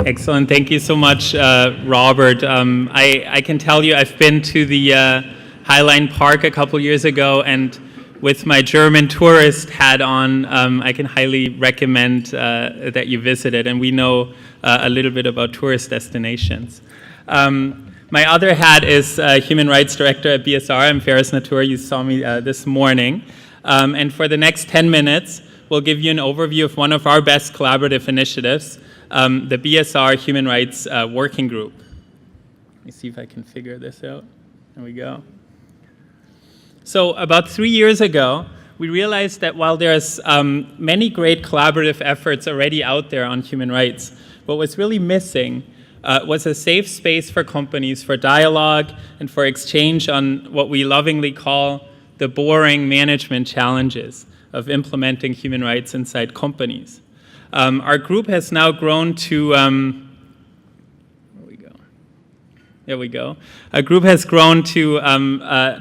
Excellent. Thank you so much, Robert. I can tell you I've been to the Highline Park a couple years ago, and with my German tourist hat on, I can highly recommend that you visit it. And we know a little bit about tourist destinations. My other hat is Human Rights Director at BSR. I'm Faris Natour. You saw me this morning. And for the next 10 minutes, we'll give you an overview of one of our best collaborative initiatives, the BSR Human Rights Working Group. Let me see if I can figure this out. There we go. So about 3 years ago, we realized that while there's many great collaborative efforts already out there on human rights, what was really missing was a safe space for companies for dialogue and for exchange on what we lovingly call the boring management challenges of implementing human rights inside companies. Our group has now grown to, there we go. Our group has grown to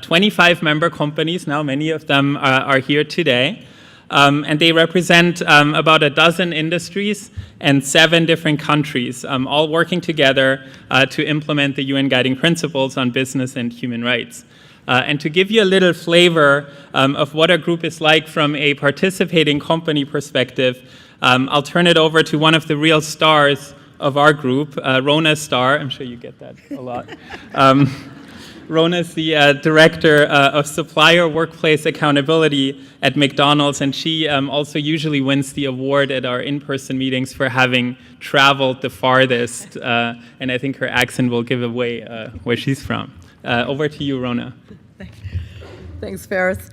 25 member companies now. Many of them are here today. And they represent about a dozen industries and 7 different countries, all working together to implement the UN Guiding Principles on Business and Human Rights. And to give you a little flavor of what our group is like from a participating company perspective, I'll turn it over to one of the real stars of our group, Rona Starr. I'm sure you get that a lot. Rona is the Director of Supplier Workplace Accountability at McDonald's, and she also usually wins the award at our in-person meetings for having traveled the farthest, and I think her accent will give away where she's from. Over to you, Rona. Thanks, Faris.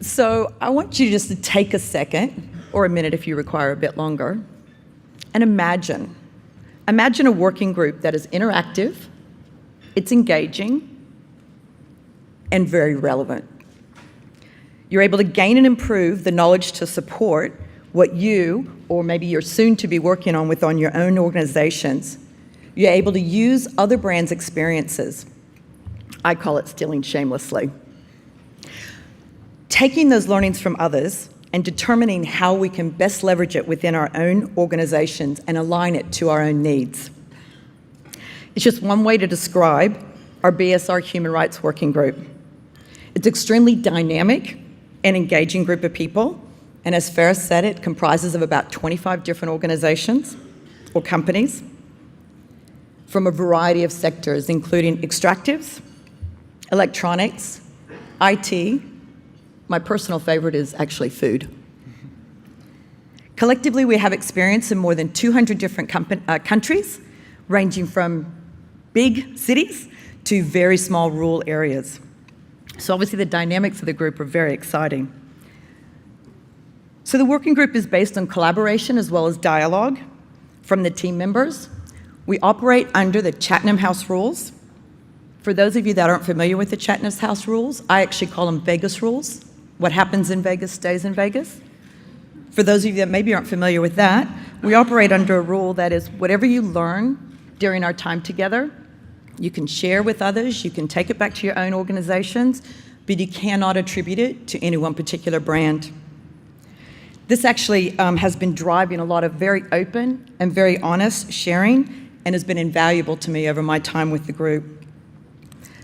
So I want you just to take a second, or a minute if you require a bit longer, and imagine a working group that is interactive, it's engaging, and very relevant. You're able to gain and improve the knowledge to support what you, or maybe you're soon to be working on within your own organizations. You're able to use other brands' experiences. I call it stealing shamelessly. Taking those learnings from others and determining how we can best leverage it within our own organizations and align it to our own needs. It's just one way to describe our BSR Human Rights Working Group. It's an extremely dynamic and engaging group of people, and as Faris said, it comprises of about 25 different organizations or companies from a variety of sectors, including extractives, electronics, IT. My personal favorite is actually food. Collectively, we have experience in more than 200 different countries, ranging from big cities to very small rural areas. So obviously the dynamics of the group are very exciting. So the working group is based on collaboration as well as dialogue from the team members. We operate under the Chatham House rules. For those of you that aren't familiar with the Chatham House rules, I actually call them Vegas rules. What happens in Vegas stays in Vegas. For those of you that maybe aren't familiar with that, we operate under a rule that is whatever you learn during our time together, you can share with others, you can take it back to your own organizations, but you cannot attribute it to any one particular brand. This actually has been driving a lot of very open and very honest sharing and has been invaluable to me over my time with the group.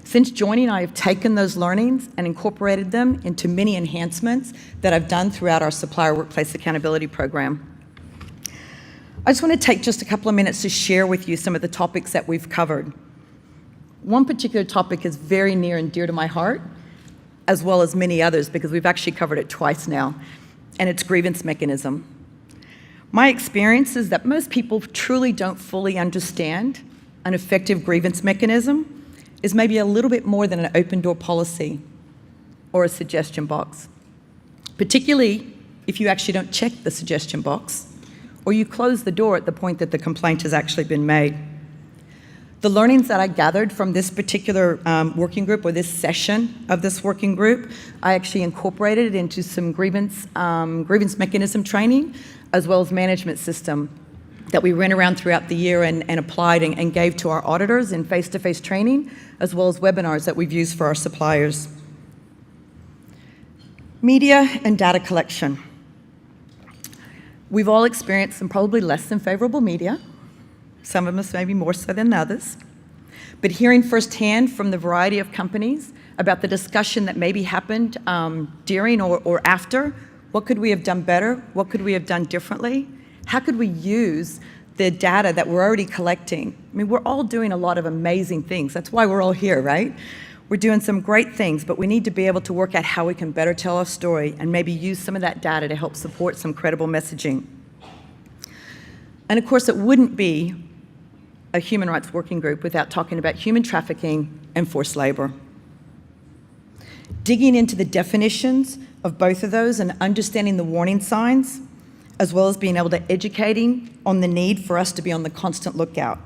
Since joining, I have taken those learnings and incorporated them into many enhancements that I've done throughout our Supplier Workplace Accountability Program. I just want to take just a couple of minutes to share with you some of the topics that we've covered. One particular topic is very near and dear to my heart, as well as many others, because we've actually covered it twice now, and it's grievance mechanism. My experience is that most people truly don't fully understand an effective grievance mechanism is maybe a little bit more than an open door policy or a suggestion box, particularly if you actually don't check the suggestion box or you close the door at the point that the complaint has actually been made. The learnings that I gathered from this particular working group or this session of this working group, I actually incorporated it into some grievance mechanism training as well as management system that we ran around throughout the year and applied and gave to our auditors in face-to-face training, as well as webinars that we've used for our suppliers. Media and data collection. We've all experienced some probably less than favorable media, some of us maybe more so than others. But hearing firsthand from the variety of companies about the discussion that maybe happened during or after, what could we have done better? What could we have done differently? How could we use the data that we're already collecting? I mean, we're all doing a lot of amazing things. That's why we're all here, right? We're doing some great things, but we need to be able to work out how we can better tell our story and maybe use some of that data to help support some credible messaging. And of course, it wouldn't be a human rights working group without talking about human trafficking and forced labor. Digging into the definitions of both of those and understanding the warning signs, as well as being able to educating on the need for us to be on the constant lookout.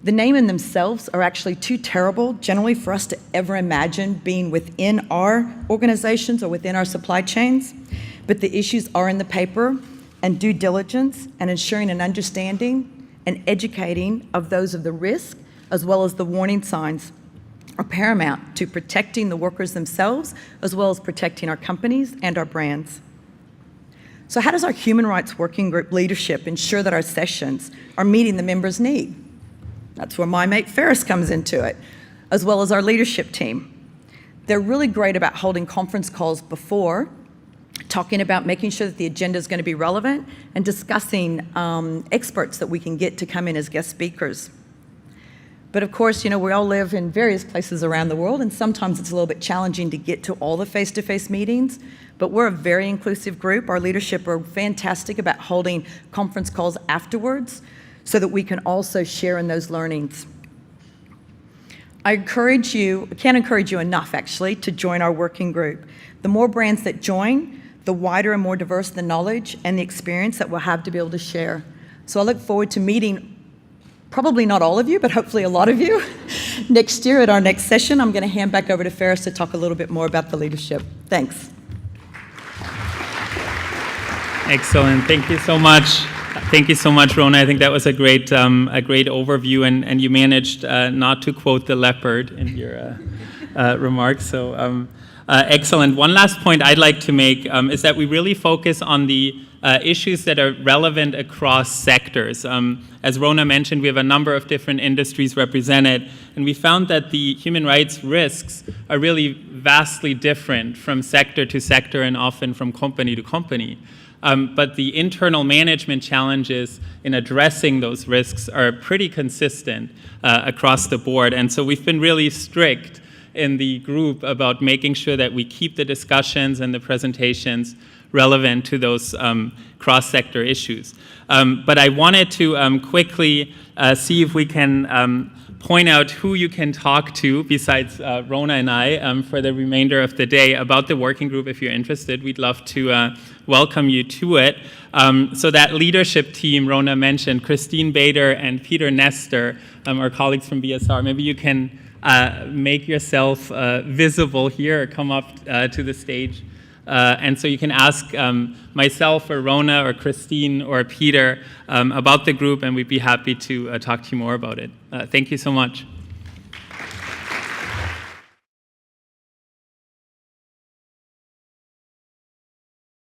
The name in themselves are actually too terrible generally for us to ever imagine being within our organizations or within our supply chains, but the issues are in the paper, and due diligence and ensuring an understanding and educating of those of the risk as well as the warning signs are paramount to protecting the workers themselves as well as protecting our companies and our brands. So how does our human rights working group leadership ensure that our sessions are meeting the members' need? That's where my mate Faris comes into it, as well as our leadership team. They're really great about holding conference calls before, talking about making sure that the agenda is going to be relevant and discussing experts that we can get to come in as guest speakers. But of course, we all live in various places around the world, and sometimes it's a little bit challenging to get to all the face-to-face meetings, but we're a very inclusive group. Our leadership are fantastic about holding conference calls afterwards so that we can also share in those learnings. I can't encourage you enough, actually, to join our working group. The more brands that join, the wider and more diverse the knowledge and the experience that we'll have to be able to share. So I look forward to meeting probably not all of you, but hopefully a lot of you next year at our next session. I'm going to hand back over to Faris to talk a little bit more about the leadership. Thanks. Excellent. Thank you so much. Thank you so much, Rona. I think that was a great overview, and you managed not to quote the leopard in your remarks. So excellent. One last point I'd like to make is that we really focus on the issues that are relevant across sectors. As Rona mentioned, we have a number of different industries represented, and we found that the human rights risks are really vastly different from sector to sector and often from company to company. But the internal management challenges in addressing those risks are pretty consistent across the board. And so we've been really strict in the group about making sure that we keep the discussions and the presentations relevant to those cross-sector issues. But I wanted to quickly see if we can point out who you can talk to besides Rona and I for the remainder of the day about the working group. If you're interested, we'd love to welcome you to it. So that leadership team Rona mentioned, Christine Bader and Peter Nestor, our colleagues from BSR, maybe you can make yourself visible here or come up to the stage. And so you can ask myself or Rona or Christine or Peter about the group, and we'd be happy to talk to you more about it. Thank you so much.